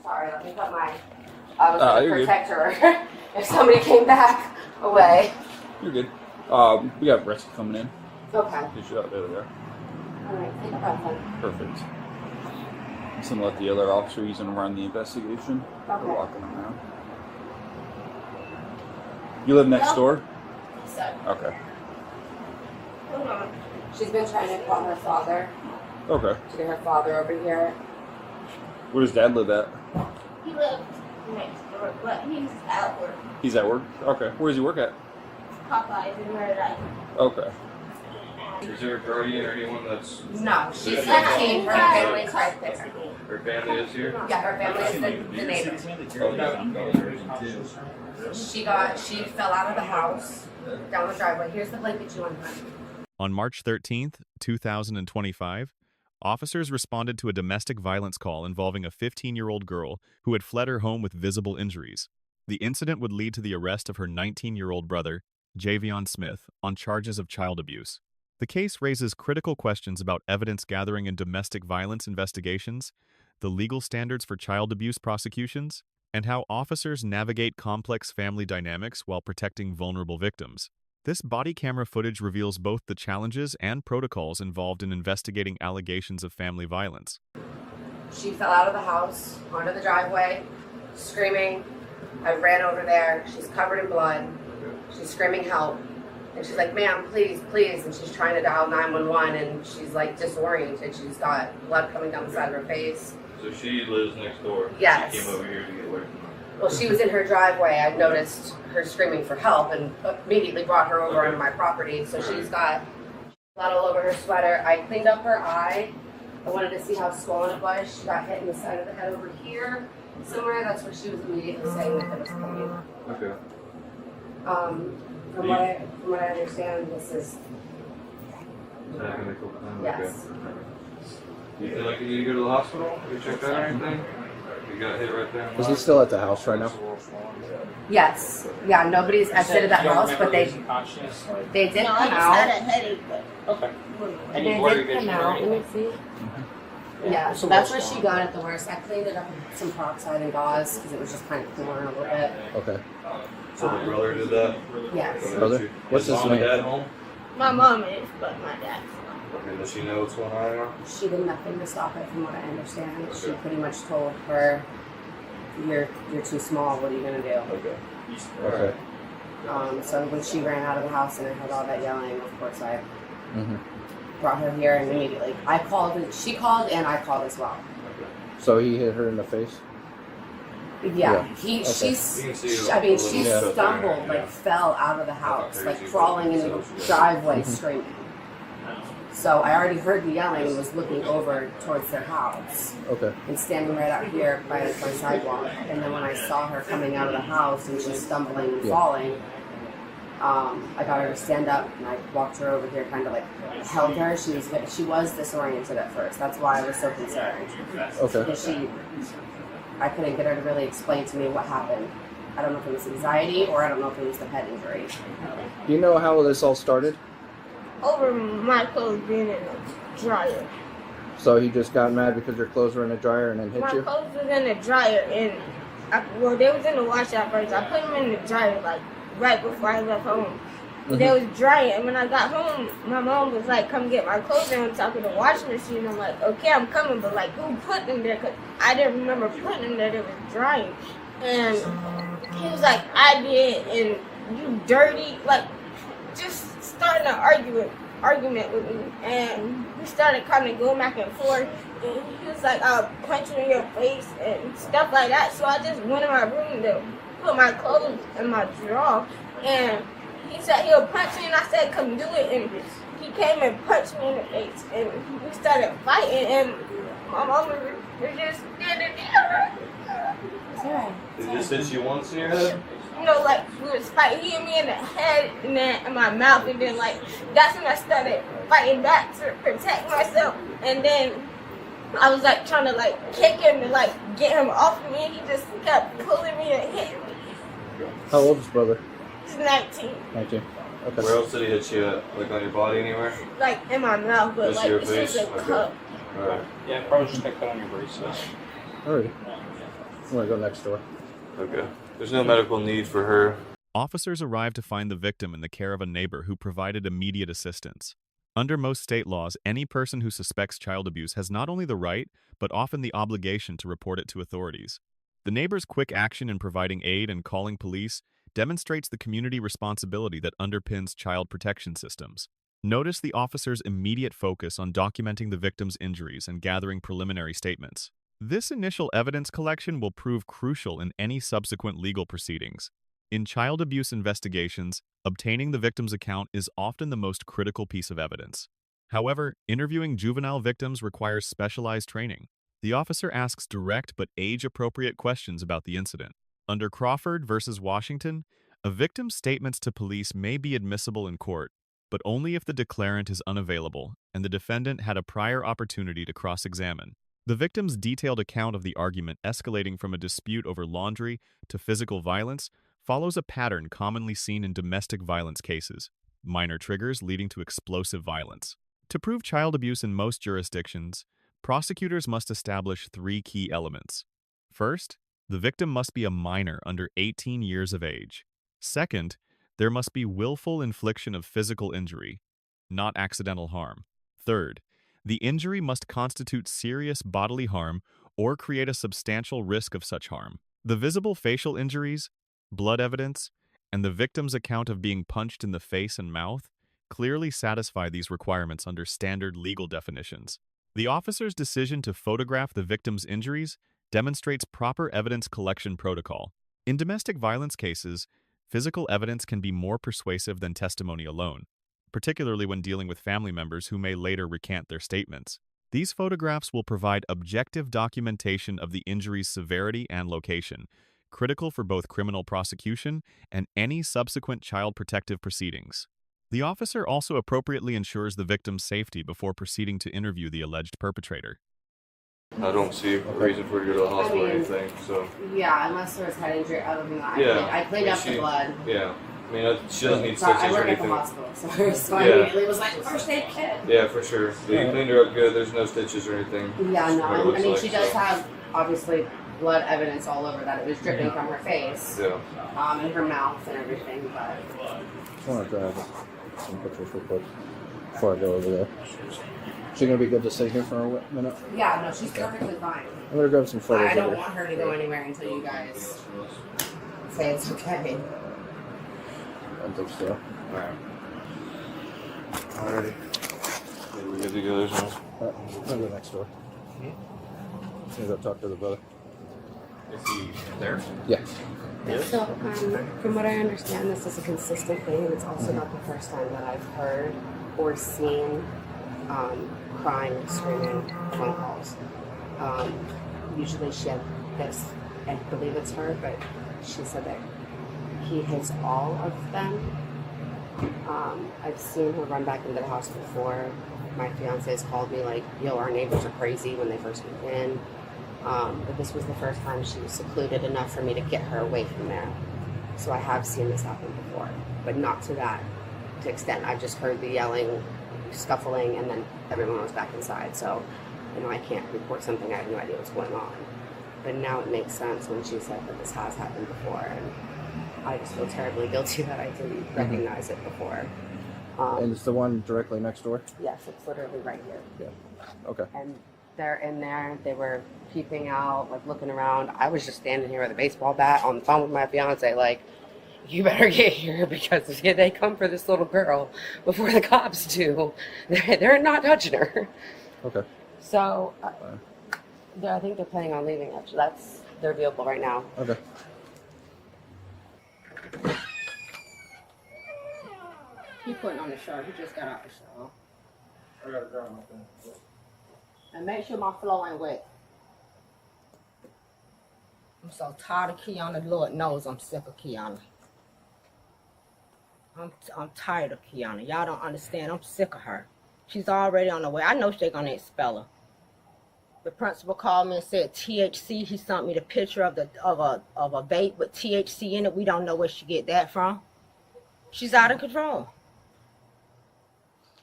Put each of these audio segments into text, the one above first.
Sorry, let me put my... I was going to you're protect her if somebody came back away. You're good. We got rescue coming in. Okay. Get you out there. Alright, take a breath in. Perfect. I'm just gonna let the other officer, he's gonna run the investigation. Okay. We're walking around. You live next door? So, Okay. hold on. She's been trying to call her father. Okay. To get her father over here. Where does Dad live at? He lives next door, but he's at work. He's at work? Okay. Where does he work at? Popeyes in Red Okay. Is there a guardian or anyone that's... No, she's 15. Her family's right there. Her family is here? Yeah, her family is the neighbor. She fell out of the house, down the driveway. Here's the blanket you want to put. On March 13th, 2025, officers responded to a domestic violence call involving a 15-year-old girl who had fled her home with visible injuries. The incident would lead to the arrest of her 19-year-old brother, Javion Smith, on charges of child abuse. The case raises critical questions about evidence gathering in domestic violence investigations, the legal standards for child abuse prosecutions, and how officers navigate complex family dynamics while protecting vulnerable victims. This body camera footage reveals both the challenges and protocols involved in investigating allegations of family violence. She fell out of the house, onto the driveway, screaming. I ran over there. She's covered in blood. She's screaming help. And she's like, ma'am, please, please. And she's trying to dial 911 and she's like disoriented. She's got blood coming down the side of her face. So she lives next door? Yes. She came over here to get away from her? Well, she was in her driveway. I noticed her screaming for help and immediately brought her over onto my property. So she's got blood all over her sweater. I cleaned up her eye. I wanted to see how swollen it was. She got hit in the side of the head over here somewhere. That's what she was immediately saying that it was pain. Okay. From what I understand, this is... Yes. Do you feel like you need to go to the hospital? You checked out or anything? You got hit right there? Is he still at the house right now? Yes. Yeah, nobody's exited that house, but they did No, come I just had a out. headache, but... Okay. They did come out. Let me see. Yeah, so that's where she got it the worst. I cleaned it up with some peroxide and gauze because it was just kind of cooling a little bit. Okay. So the brother did that? Yes. Brother? What's his Mom and name? dad home? My mom is, but my dad's not. Okay, does she know what's going on now? She did nothing to stop it, from what I understand. She pretty much told her, "You're too small. What are you gonna do?" Okay. Okay. So when she ran out of the house and I heard all that yelling, of course I brought her here and immediately I called. She called and I called as well. So he hit her in the face? Yeah, Yeah. she Yeah. stumbled, like fell out of the house, like crawling into the driveway screaming. So I already heard the yelling and was looking over towards their house Okay. and standing right out here by the sidewalk. And then when I saw her coming out of the house and she's stumbling and falling, I got her to stand up and I walked her over here, kind of like held her. She was disoriented at first. That's why I was so concerned. Okay. Because I couldn't get her to really explain to me what happened. I don't know if it was anxiety or I don't know if it was the head injury. Do you know how this all started? Over my clothes being in the dryer. So he just got mad because your clothes were in the dryer and then hit My you? clothes was in the dryer and they was in the wash at first. I put them in the dryer like right before I left home. They was drying, and when I got home, my mom was like, "Come get my clothes," and on top of the washing machine. I'm like, "Okay, I'm coming," but like, who put them there? Cause I didn't remember putting them there. They was drying, and he was like, "I did," and you dirty, like, just starting an argument with me, and we started kind of going back and forth. And he was like, "I'll punch you in your face" and stuff like that. So I just went in my room to put my clothes in my drawer, and he said he'll punch me, and I said, "Come do it." And he came and punched me in the face, and we started fighting, and my mom was just standing there. Did this hit you once in your head? You know, like, we was fighting. He hit me in the head and then in my mouth, and then, like, that's when I started fighting back to protect myself. And then I was, like, trying to, like, kick him to, like, get him off of me, and he just kept pulling me and hitting me. How old is his brother? He's 19. 19. Okay. Where else did he hit you at? Like on your body anywhere? Like, in my mouth, but, Just like, your it's face? just a Okay. cup. Alright. Yeah, probably just check that on your bracelet. Alright. I'm gonna go next door. Okay. There's no medical need for her. Officers arrived to find the victim in the care of a neighbor who provided immediate assistance. Under most state laws, any person who suspects child abuse has not only the right, but often the obligation to report it to authorities. The neighbor's quick action in providing aid and calling police demonstrates the community responsibility that underpins child protection systems. Notice the officer's immediate focus on documenting the victim's injuries and gathering preliminary statements. This initial evidence collection will prove crucial in any subsequent legal proceedings. In child abuse investigations, obtaining the victim's account is often the most critical piece of evidence. However, interviewing juvenile victims requires specialized training. The officer asks direct but age-appropriate questions about the incident. Under Crawford versus Washington, a victim's statements to police may be admissible in court, but only if the declarant is unavailable and the defendant had a prior opportunity to cross-examine. The victim's detailed account of the argument escalating from a dispute over laundry to physical violence follows a pattern commonly seen in domestic violence cases, minor triggers leading to explosive violence. To prove child abuse in most jurisdictions, prosecutors must establish 3 key elements. First, the victim must be a minor under 18 years of age. Second, there must be willful infliction of physical injury, not accidental harm. Third, the injury must constitute serious bodily harm or create a substantial risk of such harm. The visible facial injuries, blood evidence, and the victim's account of being punched in the face and mouth clearly satisfy these requirements under standard legal definitions. The officer's decision to photograph the victim's injuries demonstrates proper evidence collection protocol. In domestic violence cases, physical evidence can be more persuasive than testimony alone, particularly when dealing with family members who may later recant their statements. These photographs will provide objective documentation of the injury's severity and location, critical for both criminal prosecution and any subsequent child protective proceedings. The officer also appropriately ensures the victim's safety before proceeding to interview the alleged perpetrator. I don't see a reason for her to go to the hospital or anything, so. Yeah, unless there was head injury other than that. Yeah. I cleaned up the blood. Yeah. I mean, she doesn't need So stitches I or work at the anything. hospital, so I Yeah. immediately was like, first aid kit. Yeah, for sure. Yeah, you cleaned her up good. There's no stitches or anything. Yeah, no, What it I looks mean, like, she does so. have, obviously, blood evidence all over that. It was dripping from her face, Yeah. and her mouth and everything, but... Just want to grab some pictures real quick before I go over there. She gonna be good to stay here for a minute? Yeah, no, she's perfectly fine. I'm gonna grab some photos I of don't her. want her to go anywhere until you guys say it's okay. I don't think so. Alright. Alrighty. We're good to go. There's no. I'm gonna go next door. I'm gonna go talk to the brother. Is he there? Yeah. So, from what I understand, this is a consistent thing, and it's also not the first time that I've heard or seen crying, screaming phone calls. Usually she had this, I believe it's her, but she said that he hits all of them. I've seen her run back into the house before. My fiance has called me like, yo, our neighbors are crazy when they first moved in. But this was the first time she was secluded enough for me to get her away from there. So I have seen this happen before, but not to that extent. I just heard the yelling, scuffling, and then everyone was back inside. So, I can't report something. I have no idea what's going on. But now it makes sense when she said that this has happened before, and I just feel terribly guilty that I didn't recognize it before. And it's the one directly next door? Yes, it's literally right here. Yeah. Okay. And they're in there. They were peeping out, like looking around. I was just standing here with a baseball bat on the phone with my fiance, like, you better get here because if they come for this little girl before the cops do, they're not touching her. Okay. So, I think they're planning on leaving. Actually, that's their vehicle right now. Okay. Keep putting on the shirt. He just got out the shower. I gotta grab my thing. And make sure my floor ain't wet. I'm so tired of Kiana. Lord knows I'm sick of Kiana. I'm tired of Kiana. Y'all don't understand. I'm sick of her. She's already on the way. I know they're gonna expel her. The principal called me and said THC. He sent me the picture of a vape with THC in it. We don't know where she get that from. She's out of control.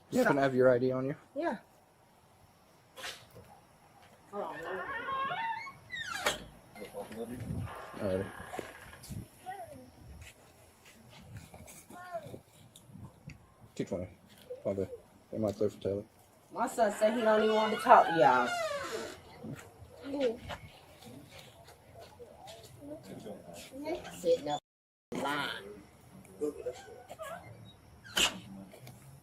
You happen to have your ID on you? Yeah. Hold on. Alright. $220. Probably. They might clear for Taylor. My son said he don't even want to talk to y'all. Sitting up line.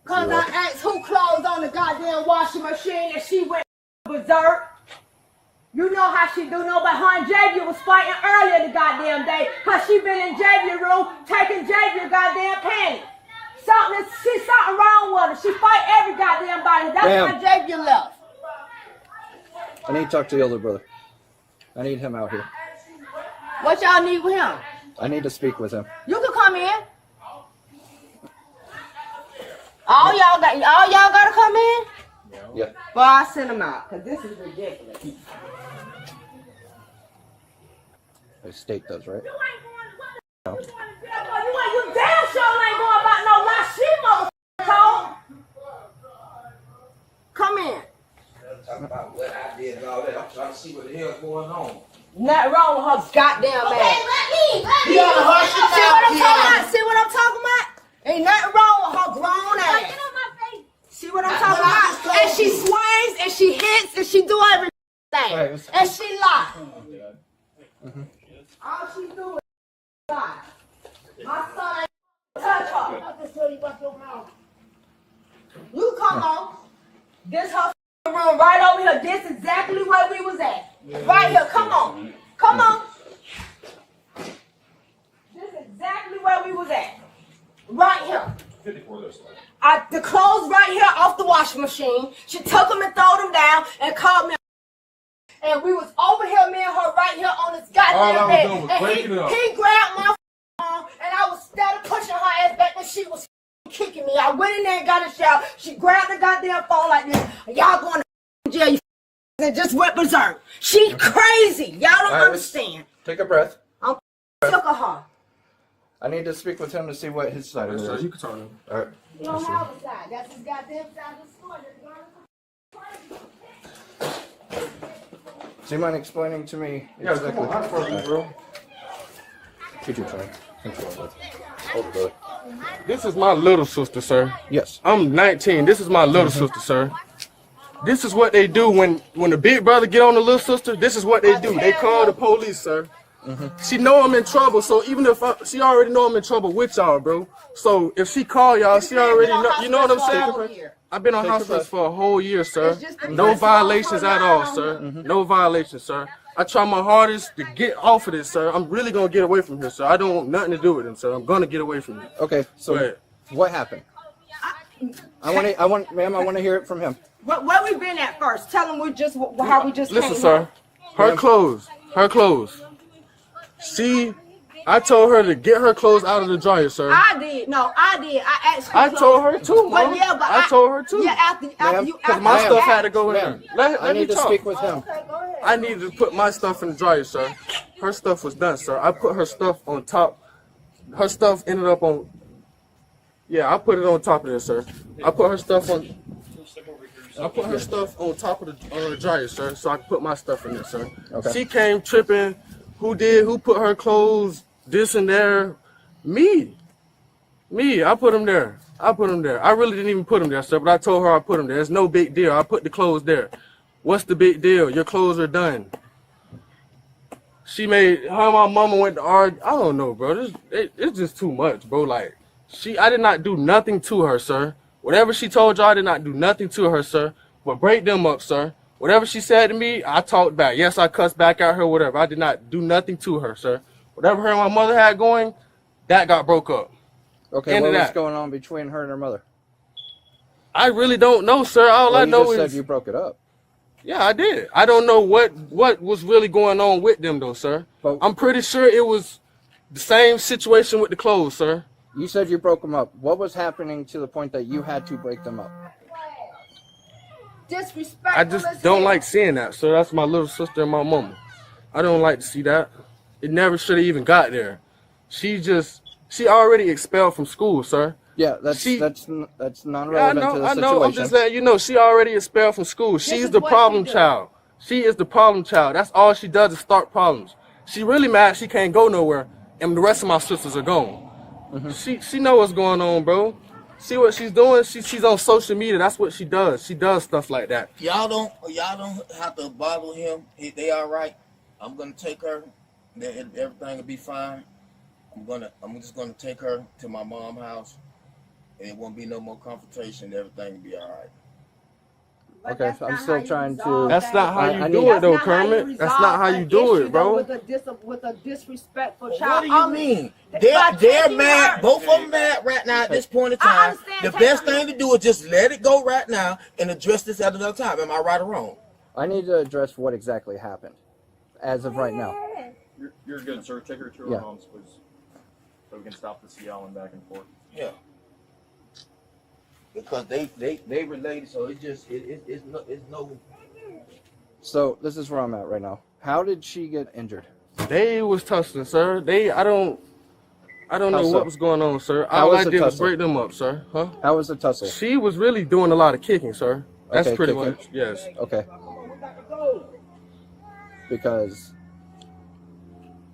Cause I asked who clothes on the goddamn washing machine and she went berserk. You know how she do, no, but her and Javion was fighting earlier the goddamn day. Cause she been in Javion's room taking Javion goddamn panties. Something wrong with her. She fight every goddamn body. That's why Javion left. I need to talk to the older brother. I need him out here. What y'all need with him? I need to speak with him. You can come in. All y'all gotta come in? Yeah. Well, I send him out, cause this is ridiculous. The state does, right? No. You damn sure ain't going about no lie. She motherfucker told. Come in. Talking about what I did and all that. I'm trying to see what the hell's going on. Nothing wrong with her goddamn ass. You gotta hush your mouth, See what I'm talking about? Ain't nothing wrong with her grown ass. See what I'm talking about? And she swings and she hits and she do everything. Right. And she lies. All she do is lie. My son ain't touch her. You come on. This her room right over here. This exactly where we was at. Right here. Come on. Come on. This is exactly where we was at. Right here. The clothes right here off the washing machine. She took them and threw them down and called me. And we was over here, me and her right here on this goddamn bed. And he grabbed my arm and I was steady pushing her ass back and she was kicking me. I went in there and got a shower. She grabbed the goddamn phone like this. Y'all going to jail, you and just went berserk. She's crazy. Y'all don't understand. Take a breath. I'm sick of her. I need to speak with him to see what his side of it is. You can talk to him. All right. You don't have a side. That's his goddamn side of the story. Do you mind explaining to me Yeah, exactly? come on. I'm first, bro. Older brother. This is my little sister, sir. Yes. I'm 19. This is my little sister, sir. This is what they do when the big brother get on the little sister. This is what they do. They call the police, sir. She know I'm in trouble, so even if she already know I'm in trouble with y'all, bro. So if she call y'all, she already know. You know what I'm saying? I've been on house arrest for a whole year, sir. No violations at all, sir. No violations, sir. I try my hardest to get off of this, sir. I'm really gonna get away from here, sir. I don't want nothing to do with him, sir. I'm gonna get away from here. Okay. So what happened? I want to hear it from him. Where we been at first? Tell them how we just Listen, came sir. up. Her clothes. I told her to get her clothes out of the dryer, sir. I did. No, I did. I asked her. I told her too, Mom. I told her too. Yeah, after you. Because my stuff had to go in there. I need to speak with him. Okay, go ahead. I needed to put my stuff in the dryer, sir. Her stuff was done, sir. I put her stuff on top. Her stuff ended up on. Yeah, I put it on top of this, sir. I put her stuff on top of the dryer, sir, so I could put my stuff in there, sir. Okay. She came tripping. Who put her clothes this and there? Me. I put them there. I really didn't even put them there, sir, but I told her I put them there. It's no big deal. I put the clothes there. What's the big deal? Your clothes are done. Her and my mama went to argue. I don't know, bro. It's just too much, bro. Like, I did not do nothing to her, sir. Whatever she told y'all, I did not do nothing to her, sir. But break them up, sir. Whatever she said to me, I talked back. Yes, I cussed back at her, whatever. I did not do nothing to her, sir. Whatever her and my mother had going, that got broke up. Okay, what was going on between her and her mother? I really don't know, sir. All I know is... You just said you broke it up. Yeah, I did. I don't know what was really going on with them, though, sir. But I'm pretty sure it was the same situation with the clothes, sir. You said you broke them up. What was happening to the point that you had to break them up? Disrespectful. I just don't like seeing that, sir. That's my little sister and my mama. I don't like to see that. It never should have even got there. She already expelled from school, sir. Yeah, that's non-relevant to the situation. I know. I'm just letting you know. She already expelled from school. She's the problem child. She is the problem child. That's all she does is start problems. She really mad she can't go nowhere, and the rest of my sisters are gone. She know what's going on, bro. See what she's doing? She's on social media. That's what she does. She does stuff like that. Y'all don't have to bother him. They all right. I'm gonna take her. Everything will be fine. I'm just gonna take her to my mom's house. And it won't be no more confrontation. Everything will be all right. But Okay, that's so I'm not still how you trying to- resolve That's that. not how I you need- do it, though, That's not how you Kermit. That's not how you resolve do an it, bro. issue, though, with a disrespectful What child. do you mean? By They're taking mad. her- Both of them mad right now at this point in I time. understand The taking best her- thing to do is just let it go right now and address this at another time. Am I right or wrong? I need to address what exactly happened as of right now. You're good, sir. Take her to her Yeah. mom's, please. So we can stop this yelling back and forth. Yeah. Because they related, so it's no. So this is where I'm at right now. How did she get injured? They was tussling, sir. I don't How know so? what was going on, sir. How All was I the did was tussle? break them up, sir. Huh? How was the tussle? She was really doing a lot of kicking, sir. That's Okay, pretty kicking. much, yes. Okay. Because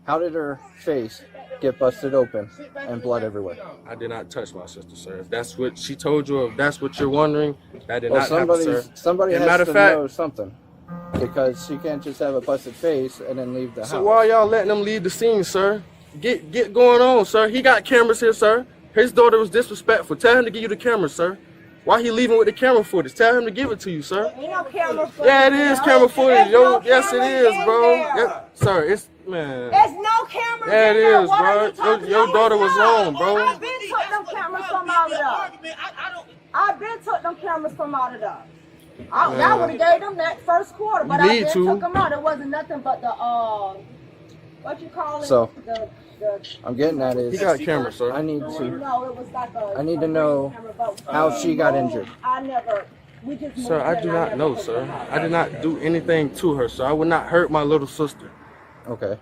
how did her face get busted open and blood everywhere? I did not touch my sister, sir. If that's what she told you, if that's what you're wondering, that did Well, not happen, sir. somebody As a has matter to of fact- know something. Because she can't just have a busted face and then leave the So house. why y'all letting them leave the scene, sir? Get going on, sir. He got cameras here, sir. His daughter was disrespectful. Tell him to give you the camera, sir. Why he leaving with the camera footage? Tell him to give it to you, sir. Ain't no camera footage. Yeah, it is camera footage. There's no Yes, it cameras is, in bro. there. Yeah, sir, it's man. There's no cameras Yeah, in it there. is, What are you bro. talking Your about? daughter was wrong, bro. I've been took them cameras from out of there. I've been took them cameras from out of there. I would have gave them that first quarter, but You I need been to. took them out. It wasn't nothing but the what you call it? So, the I'm getting at He is got cameras, sir. I need to no, it was like a. I need a to know camera, but how she got injured. I never. We just Sir, moved I in, do not never know, took sir. them out. I did not do anything to her, sir. I would not hurt my little sister. okay.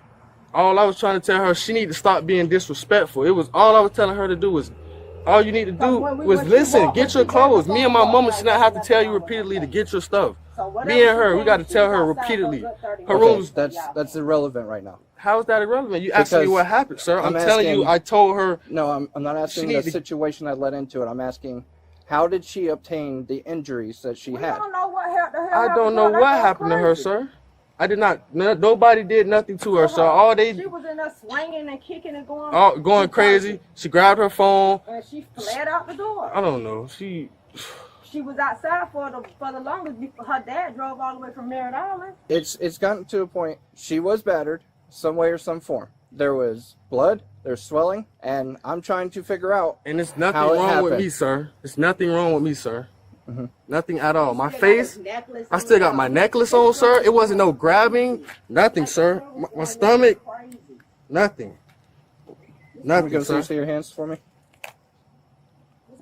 All I was trying to tell her, she need to stop being disrespectful. It was all I was telling her to do was, all you need to do was listen, get your clothes. Me and my mama should not have to tell you repeatedly to get your stuff. So whatever Me and she her, we said, got to she tell was her outside for a repeatedly. good 30 Her minutes. room's, That's irrelevant right now. how is that irrelevant? You asked me Because what happened, sir. I'm I'm telling you, asking- I told her, No, I'm not asking She the need to- situation that led into it. I'm asking how did she obtain the injuries that she We had? don't know what the hell I don't know happened. what That's happened to her, crazy. sir. I did not, nobody did nothing to her, sir. All She they, was in there swinging and kicking and going. all going crazy. She grabbed her phone. And she fled out the door. I don't know. She was outside for the longest. Her dad drove all the way from Merritt Island. It's gotten to a point she was battered some way or some form. There was blood, there's swelling, and I'm trying to figure out And it's nothing how it wrong with happened. me, sir. It's nothing wrong with me, sir. Mhm. Nothing at all. My Still got face, his necklace I on still got there. my necklace on, sir. It wasn't no grabbing, nothing, sir. My stomach, Crazy. nothing. Can we Nothing, go sir. see your hands for me?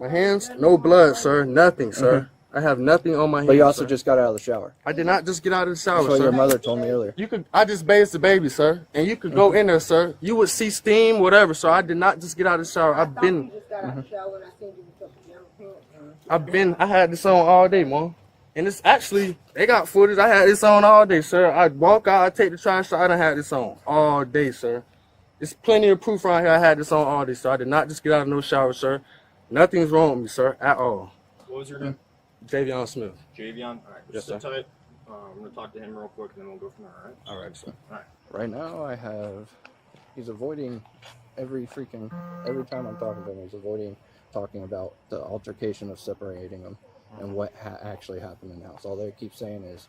My hands, no blood, sir. Nothing, sir. I have nothing on my hands. But you also sir. just got out of the shower. I did not just get out of the shower, That's what sir. your mother told me earlier. You could. I just bathed the baby, sir, and you could go in there, sir. You would see steam, whatever. So I did not just get out of the shower. I thought you just got out the shower when I seen you took the young pants on. I had this on all day, mom. And it's actually, they got footage. I had this on all day, sir. I walk out, I take the trash out, I done had this on all day, sir. There's plenty of proof around here I had this on all day, sir. I did not just get out of no shower, sir. Nothing's wrong with me, sir, at all. What was your name? Javion Smith. Javion? All right, Yes, just sit sir. tight. I'm going to talk to him real quick, and then we'll go from there, all right? All right, sir. Right now I have he's avoiding every time I'm talking to him, he's avoiding talking about the altercation of separating them and what actually happened in the house. All they keep saying is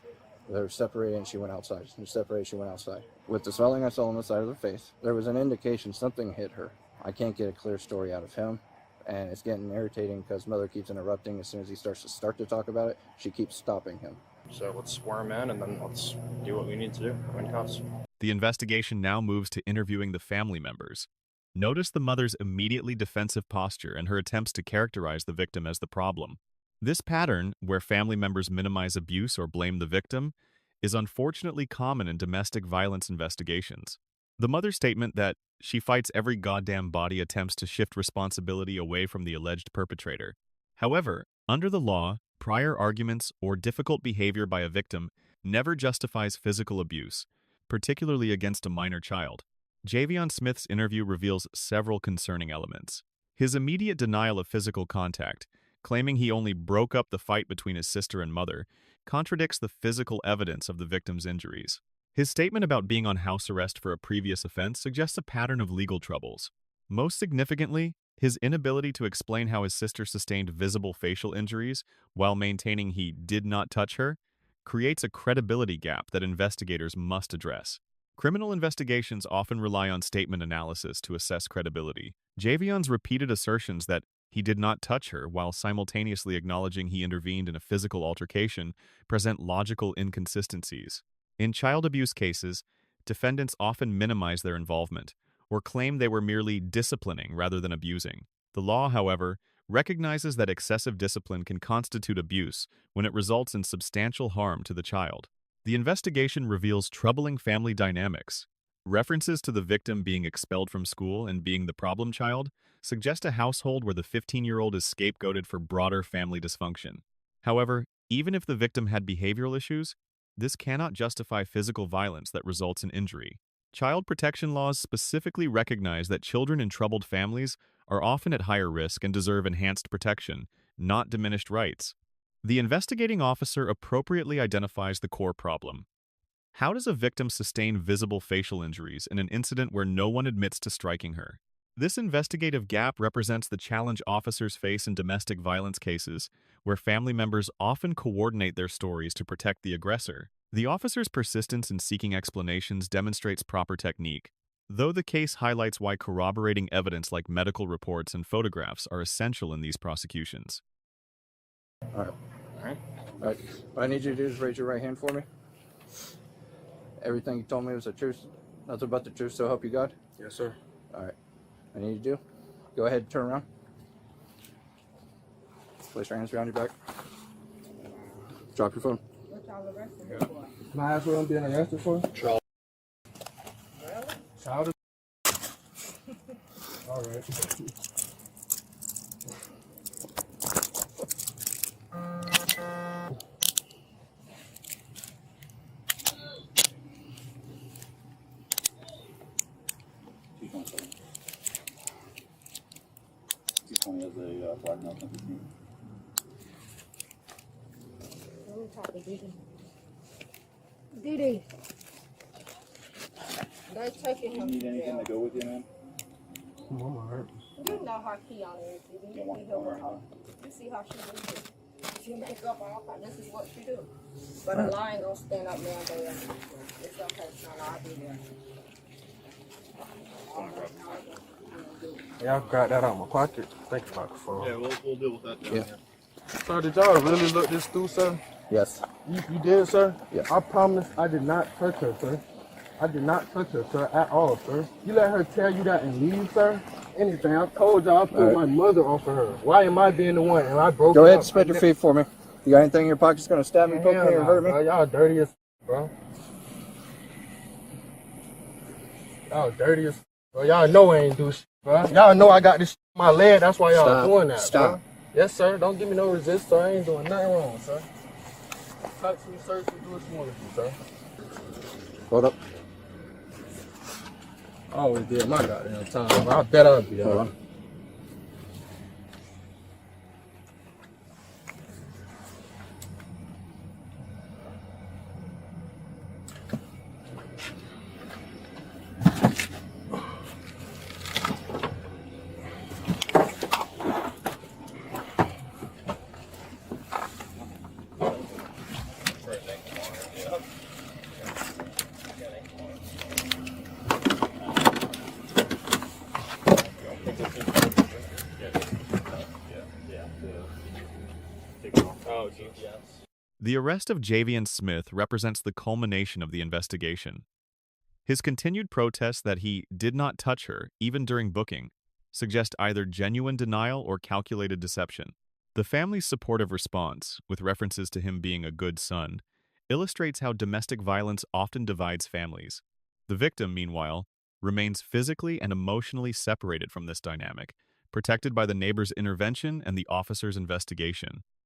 they were separated and she went outside. She separated, she went outside. With the swelling I saw on the side of the face, there was an indication something hit her. I can't get a clear story out of him. And it's getting irritating because mother keeps interrupting. As soon as he starts to talk about it, she keeps stopping him. So let's swear him in, and then let's do what we need to do. When cuffs. The investigation now moves to interviewing the family members. Notice the mother's immediately defensive posture and her attempts to characterize the victim as the problem. This pattern, where family members minimize abuse or blame the victim, is unfortunately common in domestic violence investigations. The mother's statement that she fights every goddamn body attempts to shift responsibility away from the alleged perpetrator. However, under the law, prior arguments or difficult behavior by a victim never justifies physical abuse, particularly against a minor child. Javion Smith's interview reveals several concerning elements. His immediate denial of physical contact, claiming he only broke up the fight between his sister and mother, contradicts the physical evidence of the victim's injuries. His statement about being on house arrest for a previous offense suggests a pattern of legal troubles. Most significantly, his inability to explain how his sister sustained visible facial injuries while maintaining he did not touch her creates a credibility gap that investigators must address. Criminal investigations often rely on statement analysis to assess credibility. Javion's repeated assertions that he did not touch her while simultaneously acknowledging he intervened in a physical altercation present logical inconsistencies. In child abuse cases, defendants often minimize their involvement or claim they were merely disciplining rather than abusing. The law, however, recognizes that excessive discipline can constitute abuse when it results in substantial harm to the child. The investigation reveals troubling family dynamics. References to the victim being expelled from school and being the problem child suggest a household where the 15-year-old is scapegoated for broader family dysfunction. However, even if the victim had behavioral issues, this cannot justify physical violence that results in injury. Child protection laws specifically recognize that children in troubled families are often at higher risk and deserve enhanced protection, not diminished rights. The investigating officer appropriately identifies the core problem. How does a victim sustain visible facial injuries in an incident where no one admits to striking her? This investigative gap represents the challenge officers face in domestic violence cases, where family members often coordinate their stories to protect the aggressor. The officer's persistence in seeking explanations demonstrates proper technique, though the case highlights why corroborating evidence like medical reports and photographs are essential in these prosecutions. All right. What I need you to do is raise your right hand for me. Everything you told me was the truth. Nothing but the truth, so help you God? Yes, sir. All right. I need you to do. Go ahead and turn around. Place your hands around your back. Drop your phone. What y'all arrested him for? Can I ask what I'm being arrested for? Really? Child. All right. Let me talk to Didi. Didi. They're taking him to jail. go with you, man? I'm all right. You know how key on it is, Didi. You see how she do it. She make up all kind. This is what she do. But a lion gonna stand up there and go, it's okay, son, I'll be there. Yeah, I got that out of my pocket. Think about the phone. Yeah, we'll deal with that down Yeah. here. Sir, did y'all really look this through, sir? Yes. You did, sir? Yes. I promise I did not touch her, sir. I did not touch her, sir, at all, sir. You let her tell you that and leave, sir? Anything. I told y'all I put my mother off of her. Why am I being the one? And I broke Go it ahead up. and spread your feet for me. You got anything in your pocket that's going to stab me, poke me, or hurt me? Bro. Y'all dirty as bro. Y'all dirty as bro. Y'all know I ain't do shit, bro. Y'all know I got this in my leg. That's why y'all Stop. doing that, Stop. bro. Yes, sir. Don't give me no resist, sir. I ain't doing nothing wrong, sir. Touch me, search me, do what you want to do, sir. Hold up. I always did my goddamn time, bro. I bet I'll be Hold all on. right. Oh, GPS. The arrest of Javion Smith represents the culmination of the investigation. His continued protests that he did not touch her, even during booking, suggest either genuine denial or calculated deception. The family's supportive response, with references to him being a good son, illustrates how domestic violence often divides families. The victim, meanwhile, remains physically and emotionally separated from this dynamic, protected by the neighbor's intervention and the officer's investigation.